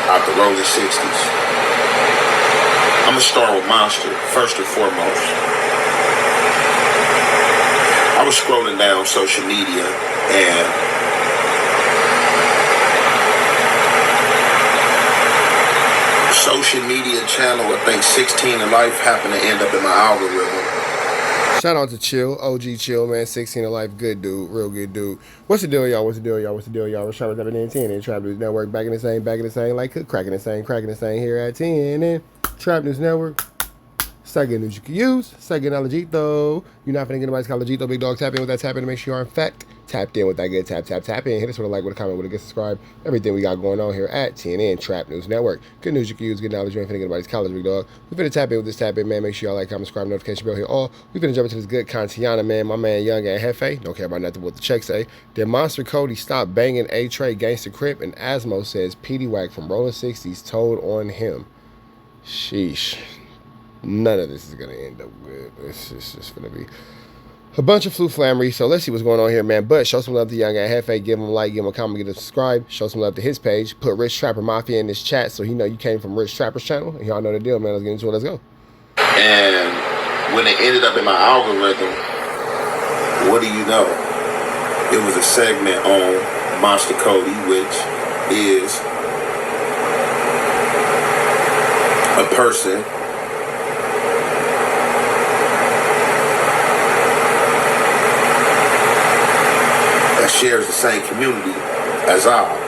out the rolling 60s. I'm gonna start with Monster first and foremost. I was scrolling down social media and social media channel, I think 16 to Life, happened to end up in my algorithm. Shout out to Chill, OG Chill, man. 16 to Life, good dude, real good dude. What's the deal, y'all? What's the deal, y'all? What's the deal, y'all? Rashad 10 and Trap News Network, back in the same, like cracking the same here at 10 and Trap News Network. Second news you can use, second Alejito. You're not finna get anybody's Alejito, big dog. Tap in with that tap in to make sure you are in fact tapped in with that good tap in. Hit us with a like, with a comment, with a good subscribe. Everything we got going on here at TNN Trap News Network. Good news you can use, good knowledge. You ain't finna get anybody's college, big dog. We finna tap in with this tap in, man. Make sure y'all like, comment, subscribe, notification bell here. All we finna jump into this good Contiana, man. My man Young Ant Jefe. Don't care about nothing what the check say. Then Monster Kody stopped banging A-Trey Gangsta Crip, and Asmo says Petey Wack from Rolling 60s told on him. Sheesh. None of this is going to end up good. It's just going to be a bunch of flammery. So let's see what's going on here, man. But show some love to Young Ant Jefe. Give him a like, give him a comment, give him a subscribe. Show some love to his page. Put Rich Trapper Mafia in this chat so he know you came from Rich Trapper's channel. And y'all know the deal, man. Let's get into it. Let's go. And when it ended up in my algorithm, what do you know? It was a segment on Monster Kody, which is a person that shares the same community as I.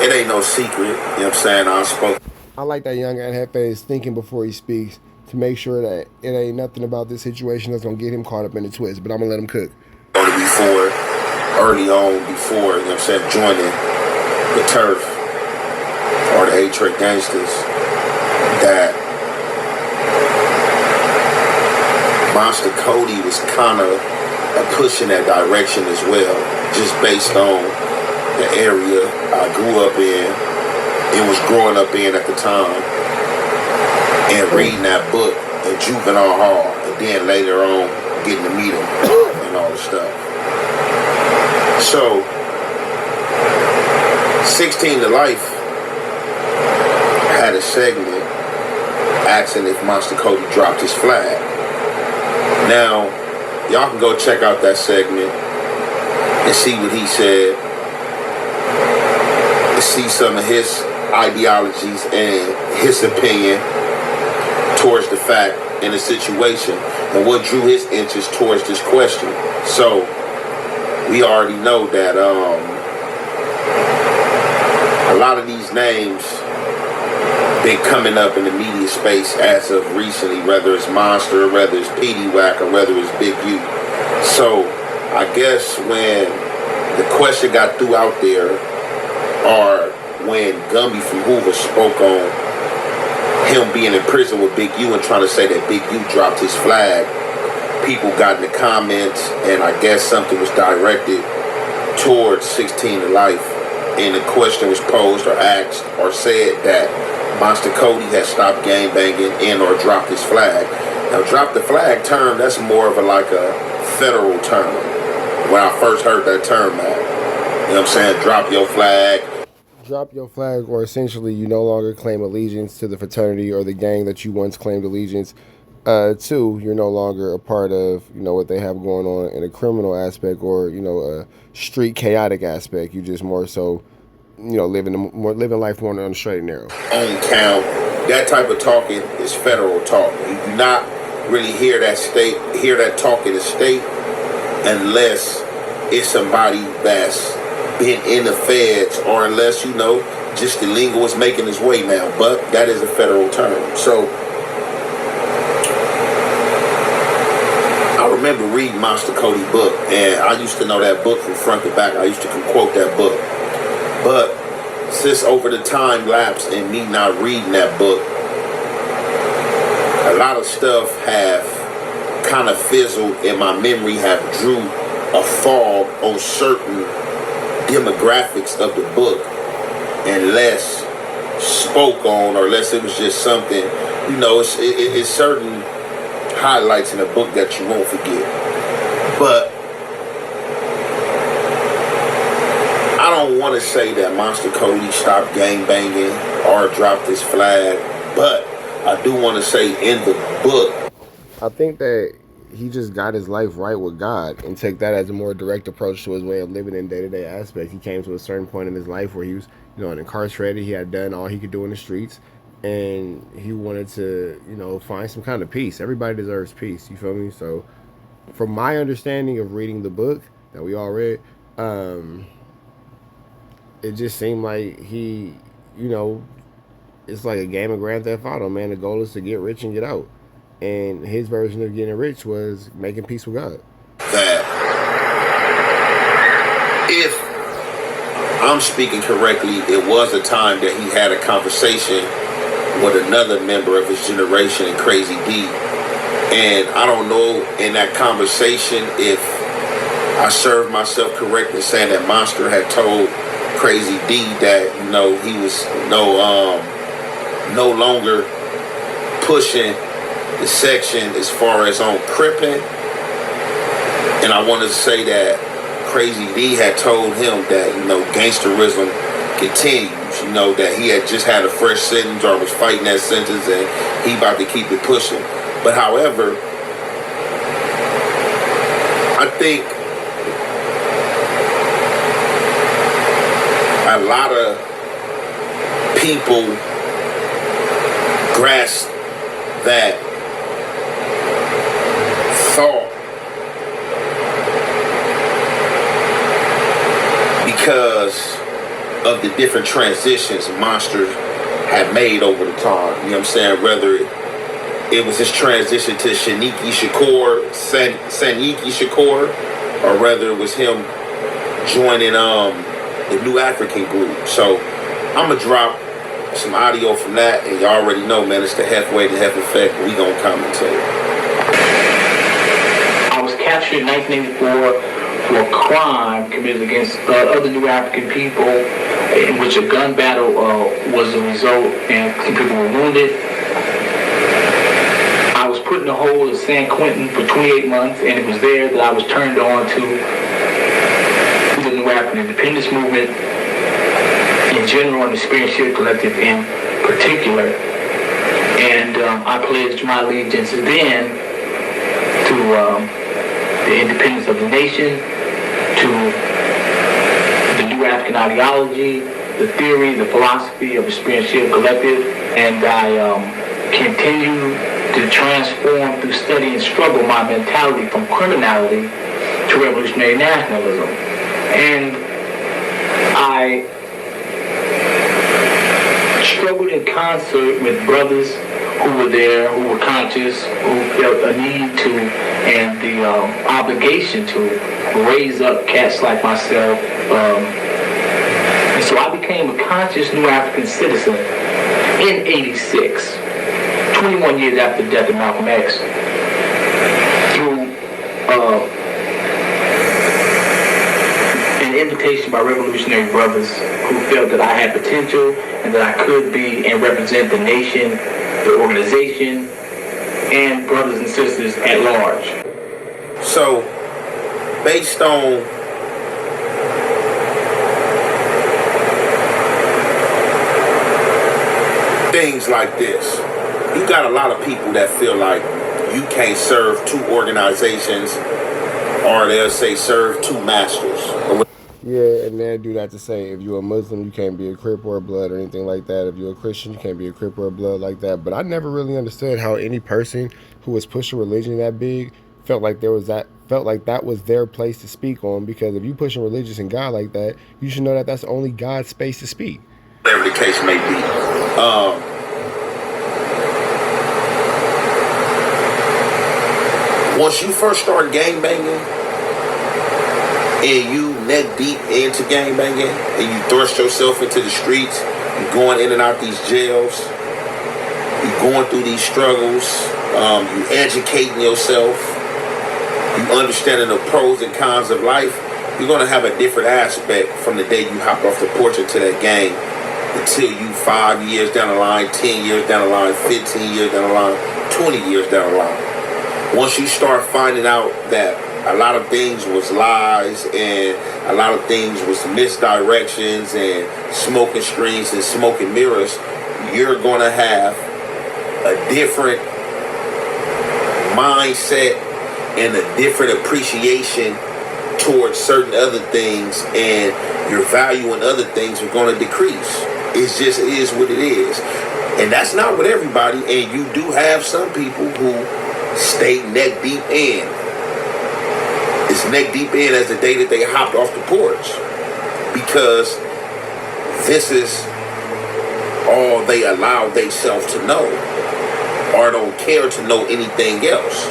It ain't no secret, you know what I'm saying? I like that Young Ant Jefe is thinking before he speaks to make sure that it ain't nothing about this situation that's gonna get him caught up in the twist. But I'm gonna let him cook. Early on, before, you know what I'm saying, joining the turf or the A-Trey gangsters, that Monster Kody was kind of pushing that direction as well, just based on the area I grew up in and was growing up in at the time, and reading that book in juvenile hall, and then later on getting to meet him and all the stuff. So 16 to Life had a segment asking if Monster Kody dropped his flag. Now, y'all can go check out that segment and see what he said, and see some of his ideologies and his opinion towards the fact in the situation and what drew his interest towards this question. So we already know that a lot of these names been coming up in the media space as of recently, whether it's Monster, whether it's Petey Wack, or whether it's Big U. So I guess when the question got threw out there, or when Gumby from Hoover spoke on him being in prison with Big U and trying to say that Big U dropped his flag, people got in the comments, and I guess something was directed towards 16 to Life, and the question was posed or asked or said that Monster Kody had stopped gang banging and or dropped his flag. Now, drop the flag term, that's more of a federal term. When I first heard that term, man, you know what I'm saying? Drop your flag. Drop your flag, or essentially you no longer claim allegiance to the fraternity or the gang that you once claimed allegiance to. You're no longer a part of, what they have going on in a criminal aspect or, a street chaotic aspect. You just more so, living life more on the straight and narrow. On count, that type of talking is federal talk. You do not really hear that talk in the state unless it's somebody that's been in the feds, or unless just the lingo is making its way now. But that is a federal term. So I remember reading Monster Kody book, and I used to know that book from front to back. I used to quote that book. But since over the time lapse and me not reading that book, a lot of stuff have kind of fizzled in my memory, have drew a fog on certain demographics of the book, and less spoke on, or less it was just something, it's certain highlights in the book that you won't forget. But I don't want to say that Monster Kody stopped gang banging or dropped his flag, but I do want to say in the book, I think that he just got his life right with God and take that as a more direct approach to his way of living in day-to-day aspects. He came to a certain point in his life where he was, incarcerated. He had done all he could do in the streets, and he wanted to, find some kind of peace. Everybody deserves peace. You feel me? So, from my understanding of reading the book that we all read, it just seemed like he, it's like a game of Grand Theft Auto, man. The goal is to get rich and get out. And his version of getting rich was making peace with God. That if I'm speaking correctly, it was a time that he had a conversation with another member of his generation, and Crazy D. And I don't know in that conversation if I served myself correct in saying that Monster had told Crazy D that, he was no longer pushing the section as far as on cripping. And I wanted to say that Crazy D had told him that, gangsterism continues, that he had just had a fresh sentence or was fighting that sentence and he about to keep it pushing. But however, I think a lot of people grasp that thought because of the different transitions Monster had made over the time. You know what I'm saying? Whether it was his transition to Saniki Shakur, or whether it was him joining the New African group. So I'm gonna drop some audio from that, and you already know, man, it's the halfway to Hef Effect. We gonna commentate. I was captured in 1984 for a crime committed against other New African people, in which a gun battle was the result, and some people were wounded. I was put in a hole in San Quentin for 28 months, and it was there that I was turned on to the New African Independence Movement in general, and the Spirit Collective in particular. And I pledged my allegiance then to the independence of the nation, to the New African ideology, the theory, the philosophy of the Spirit Collective, and I continue to transform through study and struggle my mentality from criminality to revolutionary nationalism. And I struggled in concert with brothers who were there, who were conscious, who felt a need to and the obligation to raise up cats like myself. And so I became a conscious New African citizen in '86, 21 years after the death of Malcolm X, through an invitation by revolutionary brothers who felt that I had potential and that I could be and represent the nation, the organization, and brothers and sisters at large. So, based on things like this, you got a lot of people that feel like you can't serve two organizations, or they'll say serve two masters. Yeah, and they'll do that to say if you're a Muslim, you can't be a Crip or a Blood or anything like that. If you're a Christian, you can't be a Crip or a Blood like that. But I never really understood how any person who was pushing religion that big felt like that was their place to speak on. Because if you pushing religious and God like that, you should know that that's only God's space to speak. Whatever the case may be. Once you first start gangbanging, and you neck deep into gangbanging, and you thrust yourself into the streets, you're going in and out these jails, you're going through these struggles, you educating yourself, you understanding the pros and cons of life, you're going to have a different aspect from the day you hop off the porch into that gang until you 5 years down the line, 10 years down the line, 15 years down the line, 20 years down the line. Once you start finding out that a lot of things was lies, and a lot of things was misdirections and smoking screens and smoking mirrors, you're going to have a different mindset and a different appreciation towards certain other things, and your value in other things are going to decrease. It just is what it is. And that's not with everybody, and you do have some people who stay neck deep in. It's neck deep in as the day that they hopped off the porch, because this is all they allow themselves to know, or don't care to know anything else.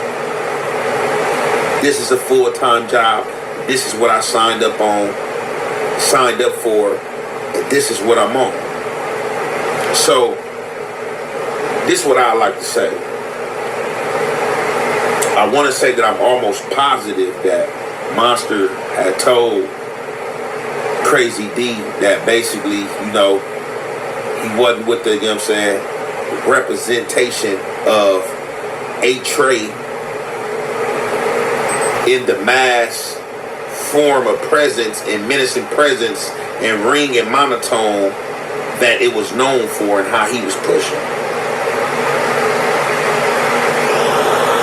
This is a full-time job. This is what I signed up for, and this is what I'm on. So, this is what I like to say. I want to say that I'm almost positive that Monster had told Crazy D that basically, he wasn't with the, representation of a Trey in the mass form of presence and menacing presence and ring and monotone that it was known for, and how he was pushing.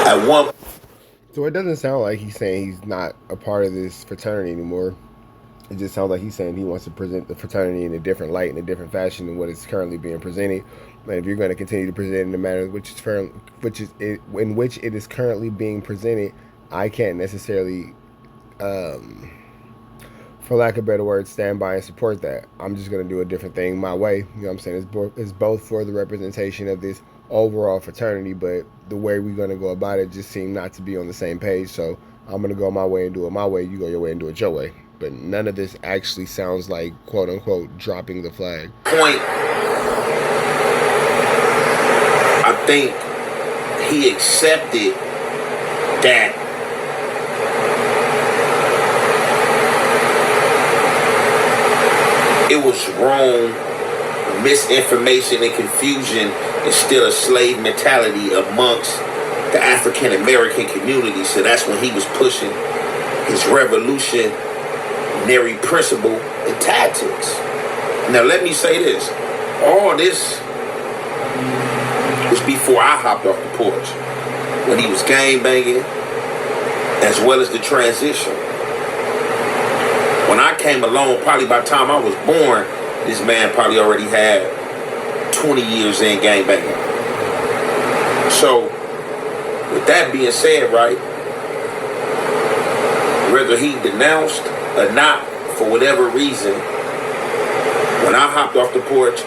At one. So it doesn't sound like he's saying he's not a part of this fraternity anymore. It just sounds like he's saying he wants to present the fraternity in a different light, in a different fashion than what is currently being presented. And if you're going to continue to present it in the manner in which it is currently being presented, I can't necessarily, for lack of a better word, stand by and support that. I'm just going to do a different thing my way. You know what I'm saying? It's both for the representation of this overall fraternity, but the way we're going to go about it just seemed not to be on the same page. So I'm going to go my way and do it my way. You go your way and do it your way. But none of this actually sounds like, quote unquote, dropping the flag. Point, I think he accepted that it was wrong, misinformation and confusion, and still a slave mentality amongst the African American community. So that's when he was pushing his revolutionary principle and tactics. Now let me say this. All this was before I hopped off the porch, when he was gang banging, as well as the transition. When I came along, probably by the time I was born, this man probably already had 20 years in gang banging. So, with that being said, right, whether he denounced or not, for whatever reason, when I hopped off the porch,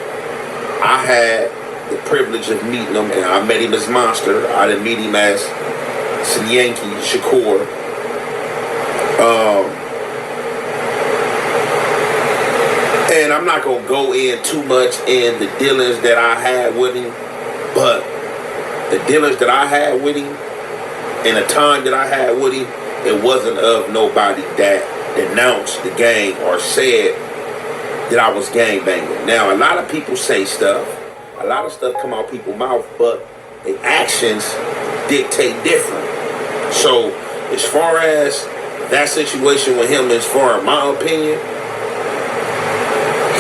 I had the privilege of meeting him, and I met him as Monster. I didn't meet him as Yankee Shakur. And I'm not going to go in too much in the dealings that I had with him, but the dealings that I had with him and the time that I had with him, it wasn't of nobody that denounced the gang or said that I was gang banging. Now, a lot of people say stuff. A lot of stuff come out people's mouth, but the actions dictate different. So, as far as that situation with him, as far as my opinion,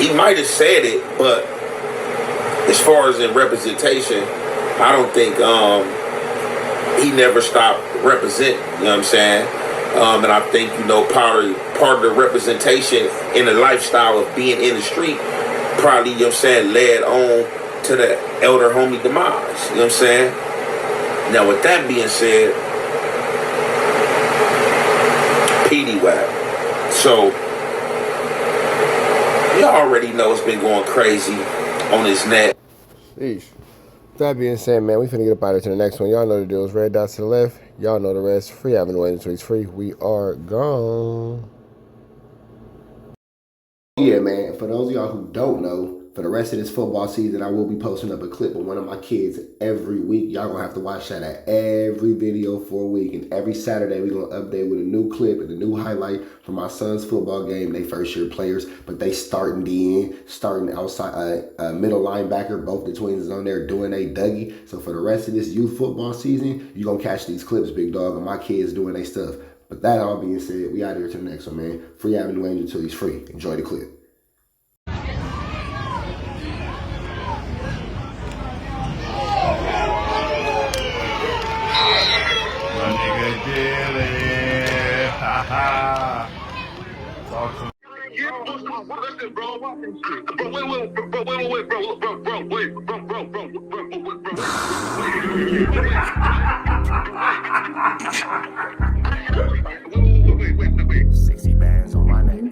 he might have said it, but as far as in representation, I don't think he never stopped representing, you know what I'm saying? And I think, part of the representation in the lifestyle of being in the street probably, led on to the elder homie demise, you know what I'm saying? Now, with that being said, PD Wap. So, y'all already know it's been going crazy on his net. Sheesh. That being said, man, we finna get up out of to the next one. Y'all know the deal. It's red dots to the left. Y'all know the rest. Free Avenue Waiting Tweets free. We are gone. Yeah, man. For those of y'all who don't know, for the rest of this football season, I will be posting up a clip of one of my kids every week. Y'all gonna have to watch that at every video for a week. And every Saturday, we're gonna update with a new clip and a new highlight from my son's football game. They first year players, but they starting DN, starting outside, middle linebacker. Both the twins is on there doing a Dougie. So for the rest of this youth football season, you're gonna catch these clips, big dog, of my kids doing their stuff. But that all being said, we out here to the next one, man. Free Avenue Angel till he's free. Enjoy the clip. My nigga Dilly, haha. Talk to me. Listen, bro. Wait. 60 bands on my name.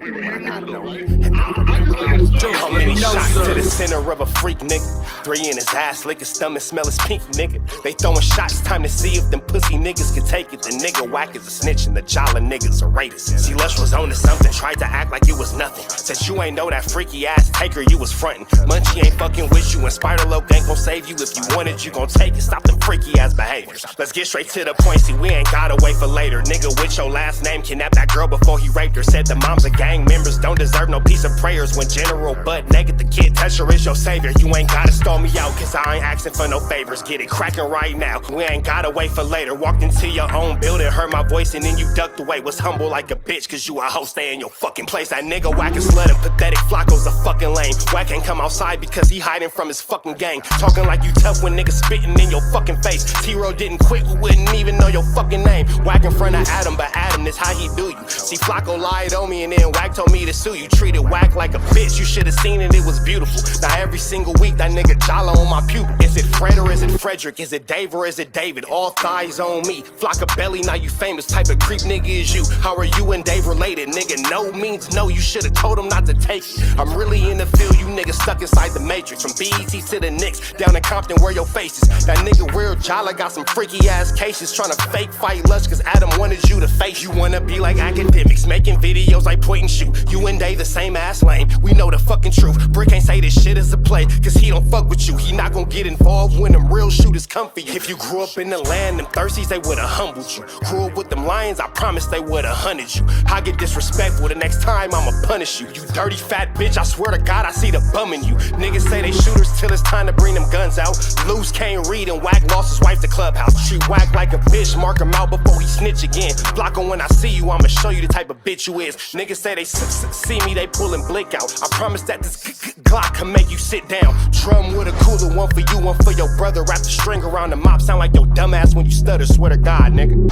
How many shots to the center of a freak, nigga? 3 in his ass, lick his stomach, smell his pink, nigga. They throwing shots, time to see if them pussy niggas can take it. The nigga whack is a snitch and the jolly niggas are rapists. See, Lush was on to something, tried to act like it was nothing. Said you ain't know that freaky ass taker you was frontin'. Munchie ain't fucking with you and Spider-Loc ain't gon' save you. If you wanted, you gon' take it. Stop them freaky ass behaviors. Let's get straight to the point, see, we ain't gotta wait for later. Nigga with your last name kidnapped that girl before he raped her. Said the moms of gang members don't deserve no piece of prayers. When General butt naked, the kid Tesher is your savior. You ain't gotta stall me out, cause I ain't asking for no favors. Get it cracking right now, we ain't gotta wait for later. Walked into your own building, heard my voice and then you ducked away. Was humble like a bitch, cause you a hoe, stay in your fucking place. That nigga whack and slut and pathetic, Flacco's a fucking lame. Whack ain't come outside because he hiding from his fucking gang. Talking like you tough when niggas spitting in your fucking face. T-Ro didn't quit, we wouldn't even know your fucking name. Whack in front of Adam, but Adam is how he do you. See, Flacco lied on me and then Whack told me to sue you. Treated Whack like a bitch, you should've seen it, it was beautiful. Now every single week that nigga jala on my pupil. Is it Fred or is it Frederick? Is it Dave or is it David? All thighs on me. Flock a belly, now you famous. Type of creep nigga is you. How are you and Dave related? Nigga, no means no. You should've told him not to take it. I'm really in the field, you niggas stuck inside the matrix. From BET to the Knicks, down in Compton where your face is. That nigga real jala got some freaky ass cases. Tryna fake fight Lush cause Adam wanted you to face. You wanna be like academics, making videos like point and shoot. You and Dave the same ass lane, we know the fucking truth. Brick ain't say this shit is a play, cause he don't fuck with you. He not gon' get involved when them real shooters come for you. If you grew up in the land, them thirsties, they would've humbled you. Grew up with them lions, I promise they would've hunted you. I get disrespectful, the next time I'ma punish you. You dirty fat bitch, I swear to God I see the bum in you. Niggas say they shooters till it's time to bring them guns out. Loose can't read and Whack lost his wife to Clubhouse. Treat Whack like a bitch, mark him out before he snitch again. Flacco, when I see you, I'ma show you the type of bitch you is. Niggas say they see me, they pullin' blick out. I promise that this Glock can make you sit down. Drum with a cooler, one for you, one for your brother. Wrap the string around the mop, sound like your dumb ass when you stutter. Swear to God, nigga.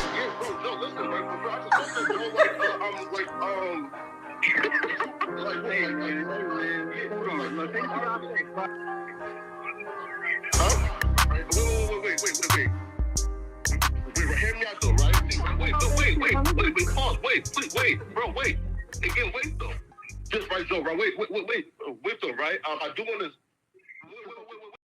Wait. Hear me out though, right? Pause. Wait, bro, wait. Again, wait though. Just right, Joe, right? Wait though, right? I do want to